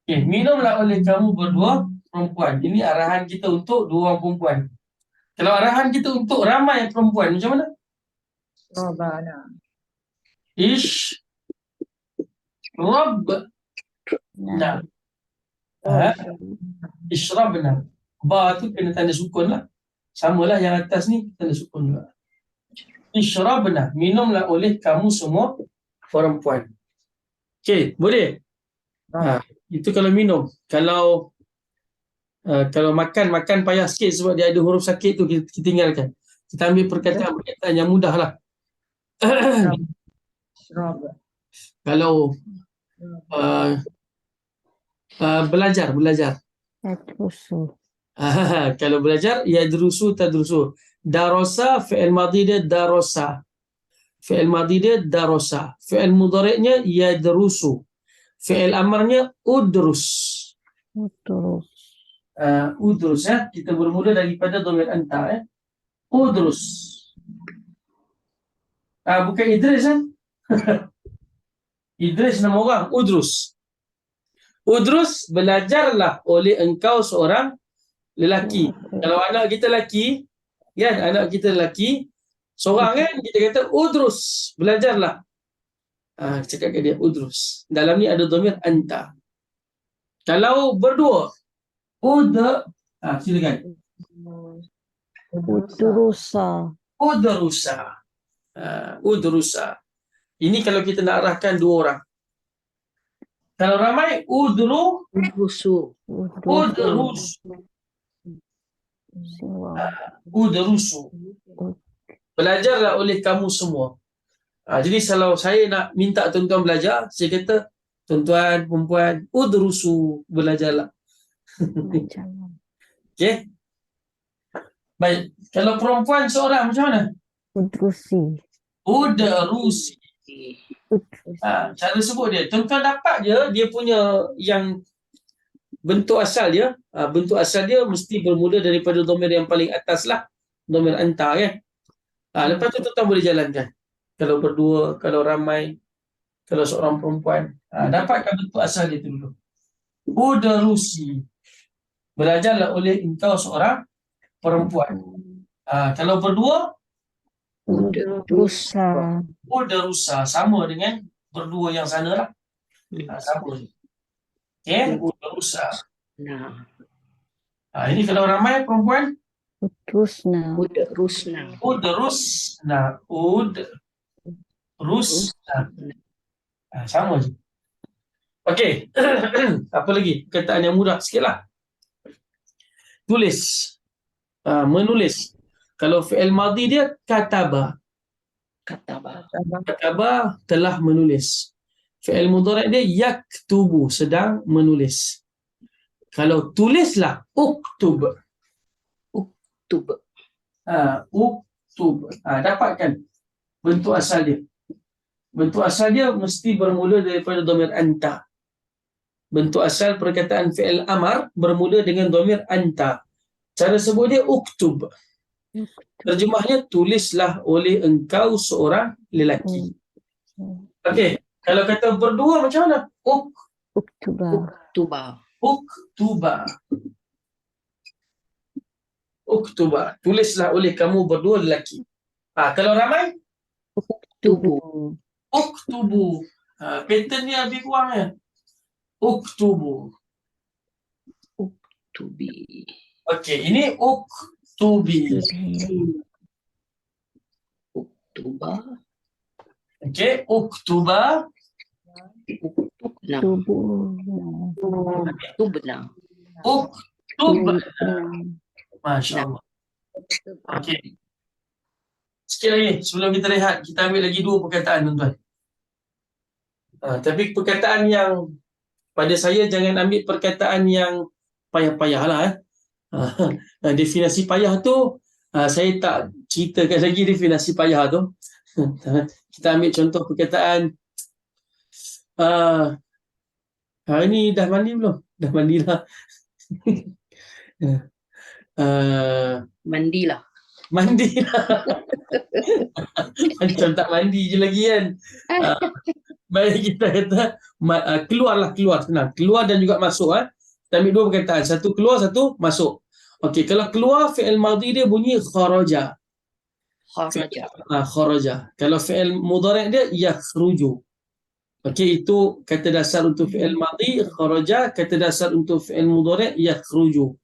Okey, minumlah oleh kamu berdua perempuan. Ini arahan kita untuk dua orang perempuan. Kalau arahan kita untuk ramai perempuan, macam mana? Isyrabana. Isyrabna. Isyrabna. Ba tu kena tanda sukun lah. Samalah yang atas ni tanda sukun juga. Isyrabna. Minumlah oleh kamu semua perempuan. Okey, boleh? Itu kalau minum. Kalau makan payah sikit sebab dia ada huruf sakit tu, kita tinggalkan. Kita ambil perkataan yang mudah lah. Isyraba. Kalau belajar. Yadrusu. Kalau belajar, yadrusu, tadrusu. Darasa, fi'il madhi dia darasa. Fi'il madhi dia darasa. Fi'il mudhari'nya yadrusu. Fi'il amarnya udrus. Udrus. Udrus kita bermula daripada dhamir anta Udrus. Bukan Idris Idris nama orang, Udrus. Udrus, belajarlah oleh engkau seorang lelaki. Kalau anak kita lelaki, anak kita lelaki seorang kita kata Udrus, belajarlah. Cakap ke dia Udrus. Dalam ni ada dhamir anta. Kalau berdua, silakan. Udrusa. Udrusa. Ini kalau kita nak arahkan dua orang. Kalau ramai, Udrusu. Udrusu. Belajarlah oleh kamu semua. Jadi kalau saya nak minta tuan-tuan belajar, saya kata, tuan-tuan, perempuan, udrusu, belajarlah. Okey. Baik. Kalau perempuan seorang macam mana? Udrusi. Udrusi. Cara sebut dia. Tuan-tuan dapat dia punya yang bentuk asal dia. Bentuk asal dia mesti bermula daripada dhamir yang paling atas lah. Dhamir anta lepas tu tuan-tuan boleh jalankan. Kalau berdua, kalau ramai, kalau seorang perempuan. Dapatkan bentuk asal dia tu dulu. Udrusi. Belajarlah oleh engkau seorang perempuan. Kalau berdua, Udrusa. Udrusa. Sama dengan berdua yang sana lah. Sama je. Okey, Udrusa. Ini kalau ramai perempuan, Udrusna. Udrusna. Udrusna. Sama je. Okey. Apa lagi? Perkataan yang mudah sikit lah. Tulis. Menulis. Kalau fi'il madhi dia kataba. Kataba telah menulis. fi'il mudhari' dia yaktubu, sedang menulis. Kalau tulislah, uktub. Uktub. Uktub. Dapatkan bentuk asal dia. Bentuk asal dia mesti bermula daripada dhamir anta. Bentuk asal perkataan fi'il amar bermula dengan dhamir anta. Cara sebut dia uktub. Terjemahnya, tulislah oleh engkau seorang lelaki. Okey, kalau kata berdua macam mana? Uktuba. Uktuba. Uktuba. Uktuba. Tulislah oleh kamu berdua lelaki. Kalau ramai, Tubu. uktubu. Pattern dia lebih kurang ya. Uktubu. Tubi. Okey, ini uktubi. Uktuba. Okey, uktuba. Uktubna. Tubuh. Uktubna. Uktub. Masya Allah. Okey. Sikit lagi sebelum kita rehat, kita ambil lagi 2 perkataan, tuan-tuan. Tapi perkataan yang pada saya, jangan ambil perkataan yang payah-payah lah. Definisi payah tu, saya tak ceritakan lagi definisi payah tu. Kita ambil contoh perkataan, hari ni dah mandi belum? Dah mandilah. Mandilah. Mandilah. Macam tak mandi je lagi kan. Baik, kita kata keluarlah, keluar, senang. Keluar dan juga masuk. Kita ambil 2 perkataan. Satu keluar, satu masuk. Okey, kalau keluar, fi'il madhi dia bunyi kharaja. Kharaja. Kharaja. Kalau fi'il mudhari' dia yakhruju. Okey, itu kata dasar untuk fi'il madhi kharaja, kata dasar untuk fi'il mudhari' yakhruju.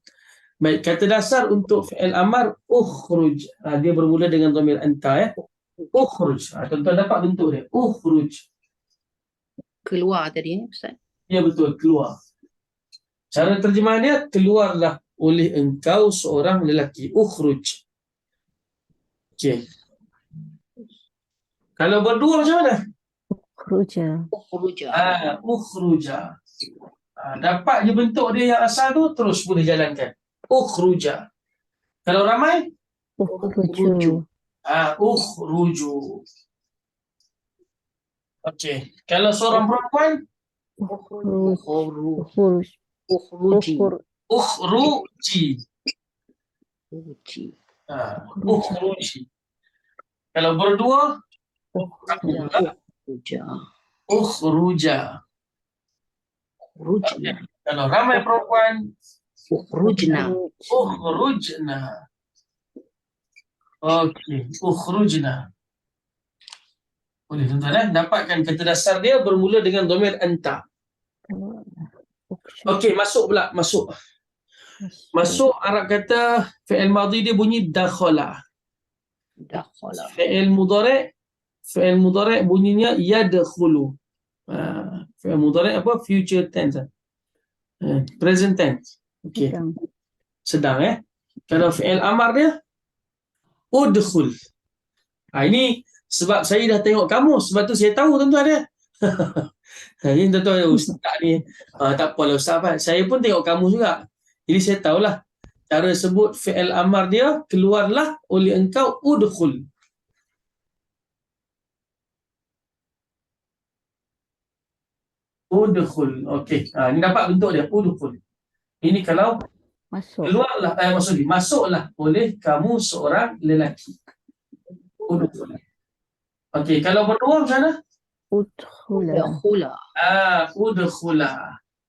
Baik, kata dasar untuk fi'il amar ukhruj. Dia bermula dengan dhamir anta. Ukhruj. Tuan-tuan dapat bentuk dia. Ukhruj. Keluar tadi, Ustaz. Ya, betul, keluar. Cara terjemahan dia, keluarlah oleh engkau seorang lelaki. Ukhruj. Okey. Kalau berdua macam mana? Khruja. Ukhruja. Ukhruja. Dapat je bentuk dia yang asal tu, terus boleh jalankan. Ukhruja. Kalau ramai, Ukhruju. ukhruju. Okey. Kalau seorang perempuan, Ukhruj. Ukhruji. ukhruji. Ukhruji. Ukhruji. Kalau berdua, Ukhruja. ukhruja. Ukhrujna. Kalau ramai perempuan, Ukhrujna. ukhrujna. Okey, ukhrujna. Boleh, tuan-tuan, dapatkan kata dasar dia bermula dengan dhamir anta. Okey, masuk pula, masuk. Masuk, Arab kata fi'il madhi dia bunyi dakhala. Dakhala. Fi'il mudhari' bunyinya yadkhulu. Fi'il mudhari' apa? Future tense. Present tense. Okey. Sedang. Kalau fi'il amar dia udkhul. Ini sebab saya dah tengok kamus, sebab tu saya tahu, tuan-tuan ya. Ini tuan-tuan, ustaz ni tak apalah ustaz, saya pun tengok kamus juga. Jadi saya tahulah cara sebut fi'il amar dia, keluarlah oleh engkau udkhul. Udkhul. Okey. Ini dapat bentuk dia, udkhul. Ini kalau Masuk. keluarlah, maksudnya masuklah oleh kamu seorang lelaki. Udkhul. Okey, kalau berdua macam mana? Udkhula. Dakhula. Udkhula.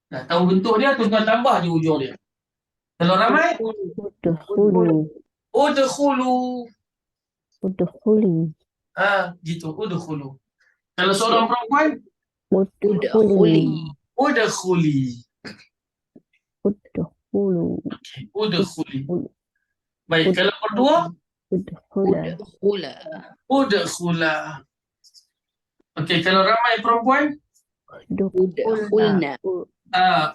Dah tahu bentuk dia, tuan-tuan tambah je ujung dia. Kalau ramai, Udkhulu. udkhulu. Udkhuli. Gitu, udkhulu. Kalau seorang perempuan, Udkhuli. udkhuli. Udkhulu. Udkhuli. Baik, kalau berdua, Udkhula. Udkhula. udkhula. Okey, kalau ramai perempuan, Udkhulna.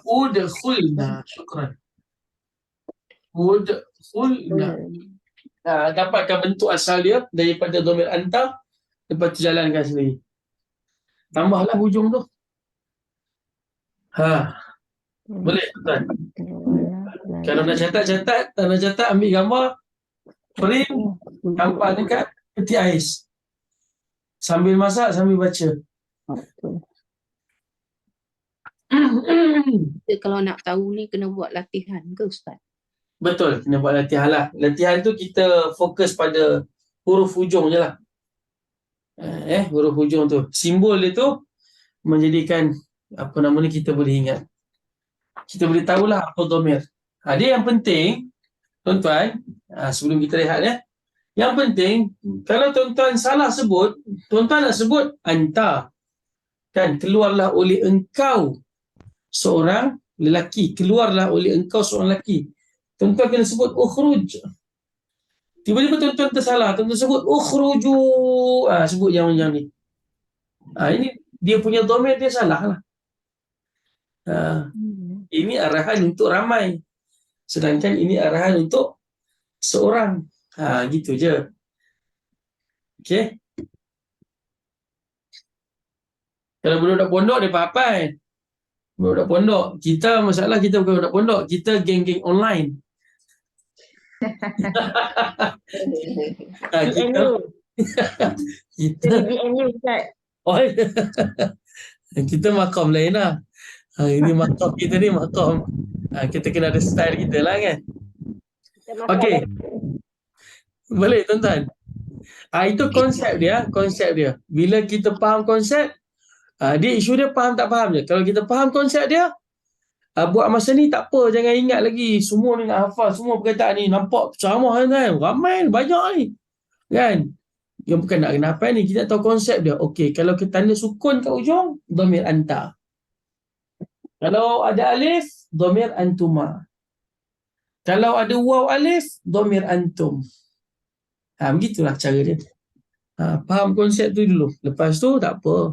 udkhulna. Syukran. Udkhulna. Dapatkan bentuk asal dia daripada dhamir anta, lepas tu jalankan sendiri. Tambahlah hujung tu. Ha, boleh tuan. Wala. Kalau nak catat, tak nak catat ambil gambar, print, campak dekat peti ais. Sambil masak, sambil baca. Kita kalau nak tahu ni kena buat latihan ke Ustaz? Betul, kena buat latihan lah. Latihan tu kita fokus pada huruf hujung je lah. Huruf hujung tu. Simbol dia tu menjadikan apa nama ni kita boleh ingat. Kita boleh tahulah apa dhamir. Dia yang penting, tuan-tuan, sebelum kita rehat ya. Yang penting, kalau tuan-tuan salah sebut, tuan-tuan nak sebut anta. Kan, keluarlah oleh engkau seorang lelaki. Keluarlah oleh engkau seorang lelaki. Tuan-tuan kena sebut ukhruj. Tiba-tiba tuan-tuan tersalah. Tuan-tuan sebut ukhruju. Sebut yang ni. Ini dia punya dhamir dia salah lah. Ini arahan untuk ramai. Sedangkan ini arahan untuk seorang. Gitu je. Okey. Kalau budak pondok dia hafal. Budak pondok. Kita masalah kita bukan budak pondok. Kita geng-geng online. Kita kita GNU Ustaz. kita makam lain lah. Ini makam kita ni makam. Kita kena ada style kita lah kan. Okey. Boleh tuan-tuan. Itu konsep dia. Bila kita faham konsep, dia isu dia faham tak faham je. Kalau kita faham konsep dia, buat masa ni tak apa, jangan ingat lagi semua ni nak hafal semua perkataan ni. Nampak ceramah kan, ramai banyak ni kan. Yang bukan nak kena hafal ni, kita tahu konsep dia. Okey, kalau kita tanda sukun kat ujung, dhamir anta. Kalau ada alif, dhamir antuma. Kalau ada waw alif, dhamir antum. Begitulah cara dia. Faham konsep tu dulu. Lepas tu tak apa.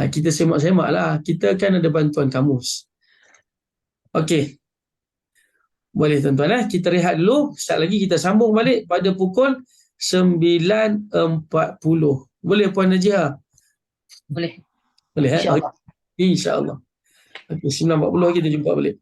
Kita semak-semak lah. Kita kan ada bantuan kamus. Okey. Boleh tuan-tuan. Kita rehat dulu. Sekejap lagi kita sambung balik pada pukul 9.40. Boleh Puan Najia? Boleh. Boleh. InsyaAllah. InsyaAllah. Okey, 9.40 kita jumpa balik.